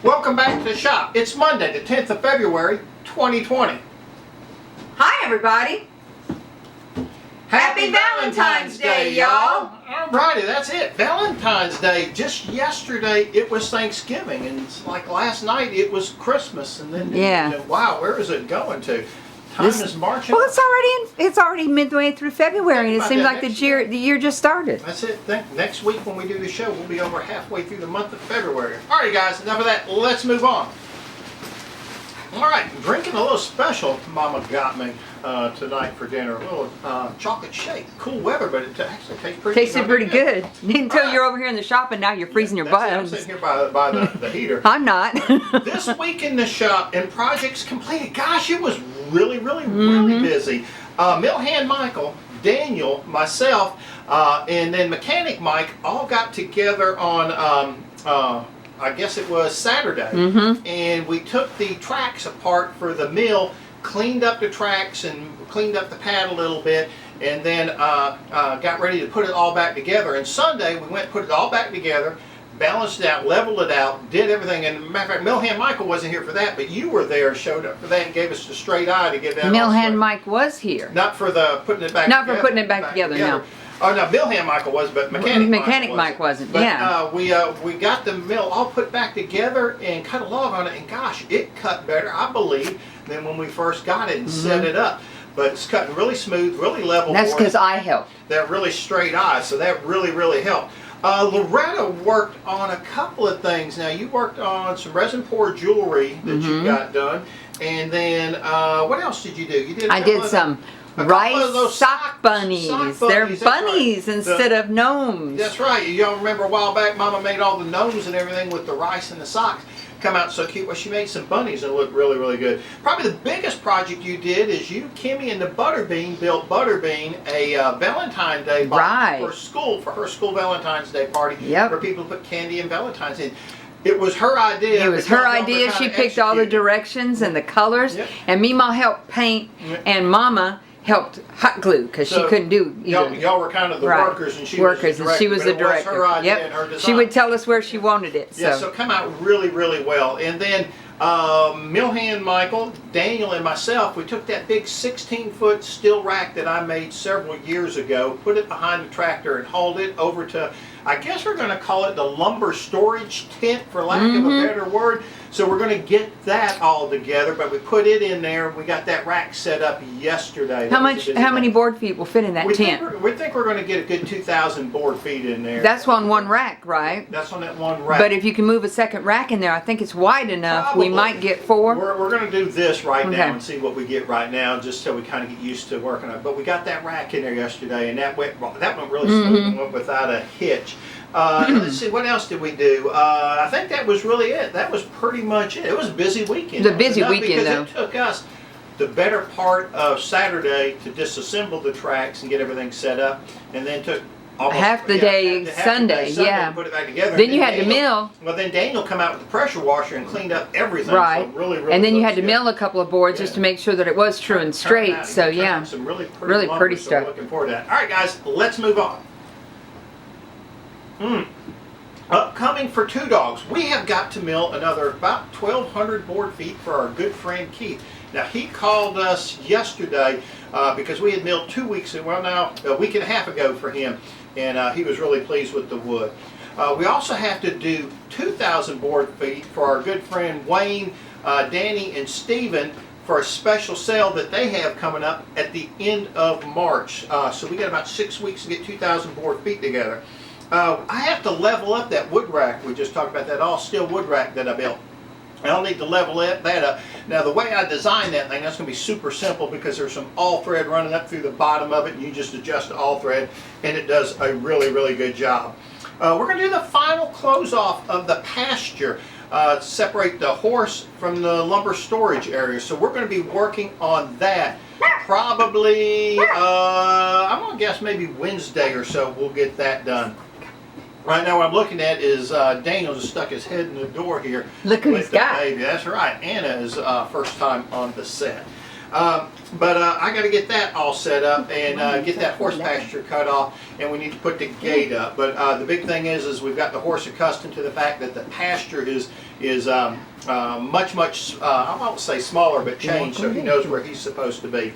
Welcome back to the shop. It's Monday, the 10th of February, 2020. Hi, everybody. Happy Valentine's Day, y'all. Alrighty, that's it. Valentine's Day. Just yesterday, it was Thanksgiving, and it's like last night, it was Christmas, and then wow, where is it going to? Time is marching. Well, it's already midway through February, and it seems like the year just started. That's it. Next week when we do the show, we'll be over halfway through the month of February. All right, guys, enough of that. Let's move on. All right, drinking a little special Mama got me tonight for dinner. A little chocolate shake. Cool weather, but it actually tasted pretty good. Until you're over here in the shop and now you're freezing your butt. I'm sitting here by the heater. I'm not. This week in the shop and projects completed. Gosh, it was really busy. Mill hand Michael, Daniel, myself, and then Mechanic Mike all got together on I guess it was Saturday, and we took the tracks apart for the mill, cleaned up the tracks and cleaned up the pad a little bit, and then got ready to put it all back together. And Sunday we went and put it all back together, balanced it out, leveled it out, did everything. And matter of fact, Mill hand Michael wasn't here for that, but you were there, showed up for that, and gave us the straight eye to get that. Mill hand Mike was here. Not for the putting it back. Not for putting it back together. No. Oh no, Mill hand Michael was, but Mechanic Mike wasn't. But, yeah. We got the mill all put back together and cut a log on it, and gosh, it cut better, I believe, than when we first got it and set it up. But it's cutting really smooth, really level. That's because I helped. That really straight eye, so that really helped. Loretta worked on a couple of things. Now you worked on some resin pour jewelry that you got done, and then what else did you do? You did. I did some rice sock bunnies. They're bunnies instead of gnomes. That's right. Y'all remember a while back, Mama made all the gnomes and everything with the rice and the socks. Come out so cute. Well, she made some bunnies and look really good. Probably the biggest project you did is you, Kimmy, and the Butterbean built Butterbean a Valentine's Day box for her school Valentine's Day party for people to put candy and Valentine's in. It was her idea. It was her idea. She picked all the directions and the colors, and Mima helped paint, and Mama helped hot glue because she couldn't do either. Y'all were kind of the workers, and she was the director. She was the director. Her idea and her design. She would tell us where she wanted it. So come out really well. And then Mill hand Michael, Daniel, and myself, we took that big 16-foot steel rack that I made several years ago, put it behind the tractor, and hauled it over to, I guess we're going to call it the lumber storage tent, for lack of a better word. So we're going to get that all together, but we put it in there. We got that rack set up yesterday. How many board feet will fit in that tent? We think we're going to get a good 2,000 board feet in there. That's on one rack, right? That's on that one rack. But if you can move a second rack in there, I think it's wide enough. Probably. We might get 4. We're going to do this right now and see what we get right now, just so we kind of get used to working on it. But we got that rack in there yesterday, and that went really smooth and went without a hitch. Let's see, what else did we do? I think that was really it. That was pretty much it. It was a busy weekend. It was a busy weekend, though. It took us the better part of Saturday to disassemble the tracks and get everything set up, and then took almost half the day Sunday, to put it back together. Then you had to mill. Well, then Daniel come out with the pressure washer and cleaned up everything. Right. So really and then you had to mill a couple of boards just to make sure that it was true and straight. So yeah, some really pretty stuff. So looking forward to that. All right, guys, let's move on. Upcoming for Two Dogs, we have got to mill another about 1,200 board feet for our good friend Keith. Now he called us yesterday because we had milled 2 weeks, well now a week and a half ago for him, and he was really pleased with the wood. We also have to do 2,000 board feet for our good friend Wayne, Danny, and Steven for a special sale that they have coming up at the end of March. So we got about 6 weeks to get 2,000 board feet together. I have to level up that wood rack. We just talked about that all steel wood rack that I built. I'll need to level that up. Now the way I designed that thing, that's going to be super simple because there's some all thread running up through the bottom of it, and you just adjust the all thread, and it does a really good job. We're going to do the final close off of the pasture. Separate the horse from the lumber storage area. So we're going to be working on that. Probably, I'm going to guess maybe Wednesday or so we'll get that done. Right now what I'm looking at is Daniel just stuck his head in the door here. Look who he's got. Baby. That's right. Anna is first time on the set. But I got to get that all set up and get that horse pasture cut off, and we need to put the gate up. But the big thing is we've got the horse accustomed to the fact that the pasture is much I won't say smaller, but changed, so he knows where he's supposed to be.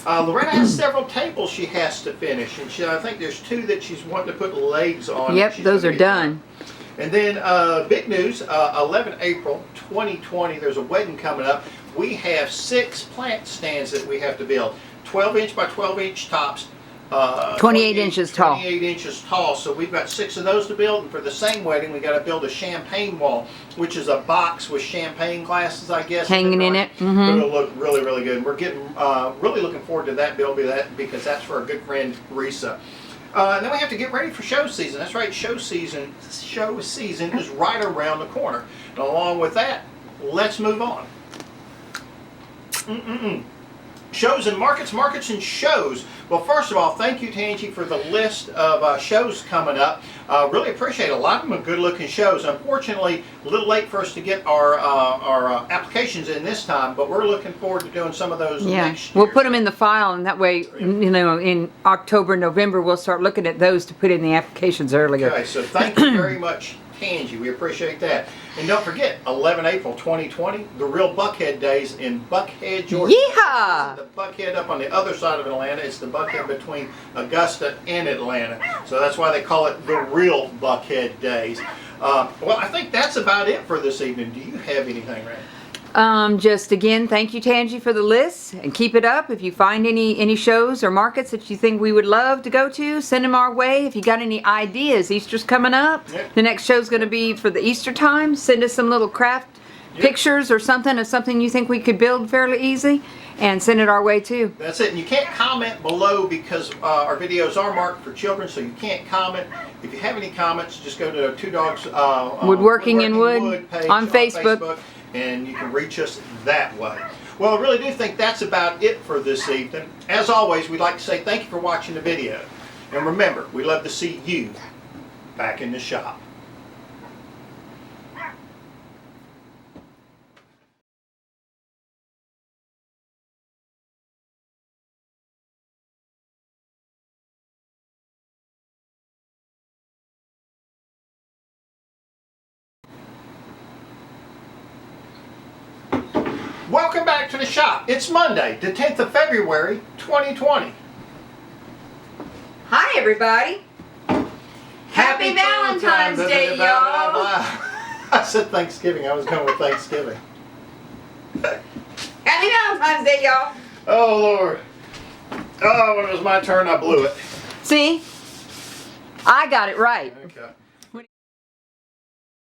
Loretta has several tables she has to finish, and I think there's 2 that she's wanting to put legs on. Yep, those are done. And then big news, 11 April 2020, there's a wedding coming up. We have 6 plant stands that we have to build. 12-inch by 12-inch tops. 28 inches tall. 28 inches tall. So we've got 6 of those to build. And for the same wedding, we got to build a champagne wall, which is a box with champagne glasses, I guess. Hanging in it. It'll look really, really good. And we're getting really looking forward to that build because that's for our good friend Risa. And then we have to get ready for show season. That's right, show season is right around the corner. And along with that, let's move on. Shows and markets and shows. Well, first of all, thank you, Tangi, for the list of shows coming up. Really appreciate it. A lot of them are good-looking shows. Unfortunately, a little late for us to get our applications in this time, but we're looking forward to doing some of those next year. We'll put them in the file, and that way, you know, in October, November, we'll start looking at those to put in the applications earlier. Okay, so thank you very much, Tangi. We appreciate that. And don't forget, 11 April 2020, the real Buckhead Days in Buckhead, Georgia. Yeehaw! The Buckhead up on the other side of Atlanta. It's the Buckhead between Augusta and Atlanta. So that's why they call it the real Buckhead Days. Well, I think that's about it for this evening. Do you have anything, Randy? Just again, thank you, Tangi, for the list, and keep it up. If you find any shows or markets that you think we would love to go to, send them our way. If you got any ideas, Easter's coming up. Yep. The next show's going to be for the Easter time. Send us some little craft pictures or something of something you think we could build fairly easy, and send it our way too. That's it. And you can't comment below because our videos are marked for children, so you can't comment. If you have any comments, just go to Two Dogs Woodworking in Wood page on Facebook. And you can reach us that way. Well, I really do think that's about it for this evening. As always, we'd like to say thank you for watching the video. And remember, we love to see you back in the shop. Welcome back to the shop. It's Monday, the 10th of February, 2020. Hi, everybody. Happy Valentine's Day, y'all. I said Thanksgiving. I was going with Thanksgiving. Happy Valentine's Day, y'all. Oh, Lord. Oh, when it was my turn, I blew it. See? I got it right. Okay.